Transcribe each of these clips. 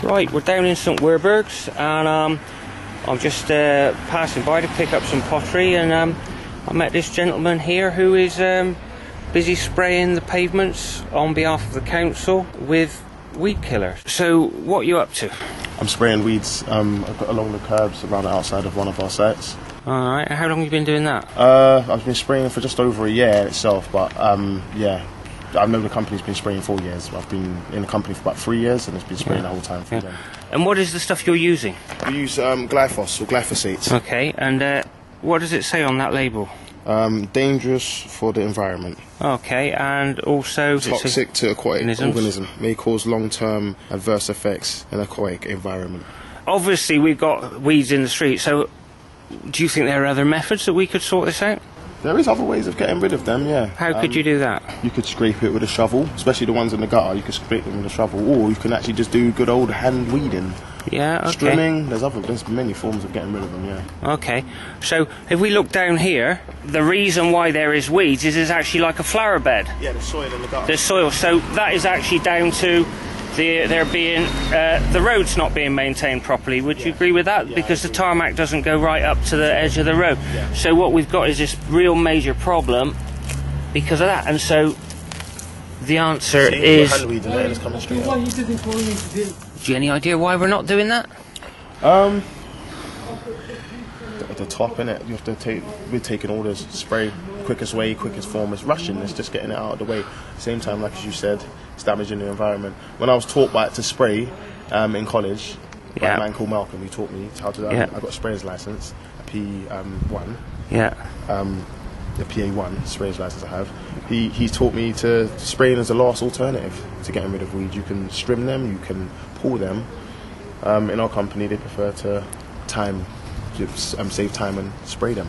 Right, we're down in St Werburgh's, and I'm just passing by to pick up some pottery, and I met this gentleman here who is busy spraying the pavements on behalf of the council with Weedkiller. So, what are you up to? I'm spraying weeds along the curbs around the outside of one of our sites. Alright, how long have you been doing that? I've been spraying for just over a year itself, but yeah. I know the company's been spraying 4 years. I've been in the company for about 3 years, and it's been spraying the whole time for them. And what is the stuff you're using? We use Glyfos or glyphosate. Okay, and what does it say on that label? Dangerous for the environment. Okay, and also toxic to aquatic organism. May cause long-term adverse effects in aquatic environment. Obviously, we've got weeds in the street, so do you think there are other methods that we could sort this out? There is other ways of getting rid of them, yeah. How could you do that? You could scrape it with a shovel, especially the ones in the gutter. You could scrape them with a shovel, or you can actually just do good old hand weeding. Yeah, okay. Strimming. There's many forms of getting rid of them, yeah. Okay, so if we look down here, the reason why there is weeds is there's actually like a flower bed. Yeah, there's soil in the gutter. There's soil, so that is actually down to the road's not being maintained properly. Would you agree with that? Yeah, because the tarmac doesn't go right up to the edge of the road. Yeah. So what we've got is this real major problem because of that. And so the answer is... Do you have any idea why we're not doing that? The top, innit? You have to take. We're taking orders. Spray quickest way, quickest form. It's rushing. It's just getting it out of the way. Same time, like as you said, it's damaging the environment. When I was taught to spray in college, by a man called Malcolm, he taught me how to. I got a sprayer's license, a P1. Yeah. The PA1 sprayer's license I have. He taught me to spraying as a last alternative to getting rid of weeds. You can strim them, you can pull them. In our company, they prefer to save time and spray them,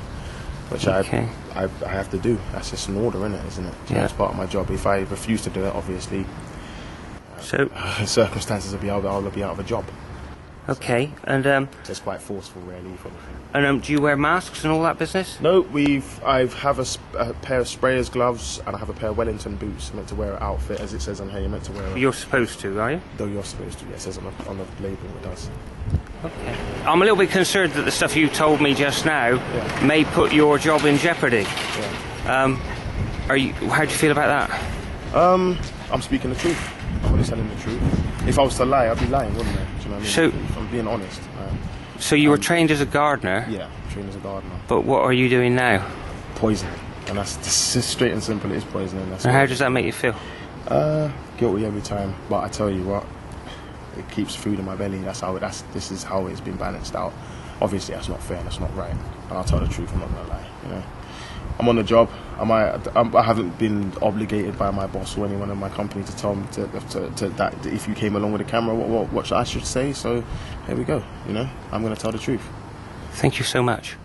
which I have to do. That's just an order, isn't it? So that's part of my job. If I refuse to do it, obviously, circumstances will be I'll be out of a job. Okay, and it's quite forceful, really. And do you wear masks and all that business? No, I have a pair of sprayers gloves, and I have a pair of Wellington boots. I'm meant to wear an outfit, as it says on here. You're meant to wear. You're supposed to, are you? Though you're supposed to. Yeah, it says on the label. It does. Okay. I'm a little bit concerned that the stuff you told me just now may put your job in jeopardy. Yeah. How do you feel about that? I'm speaking the truth. I'm only telling the truth. If I was to lie, I'd be lying, wouldn't I? Do you know what I mean? So, if I'm being honest. So you were trained as a gardener? Yeah, trained as a gardener. But what are you doing now? Poisoning. And that's just straight and simple. It is poisoning. And how does that make you feel? Guilty every time. But I tell you what, it keeps food in my belly. This is how it's been balanced out. Obviously, that's not fair. That's not right. And I'll tell the truth. I'm not gonna lie. You know, I'm on the job. I haven't been obligated by my boss or anyone in my company to tell me that if you came along with a camera, what I should say. So here we go. You know, I'm gonna tell the truth. Thank you so much.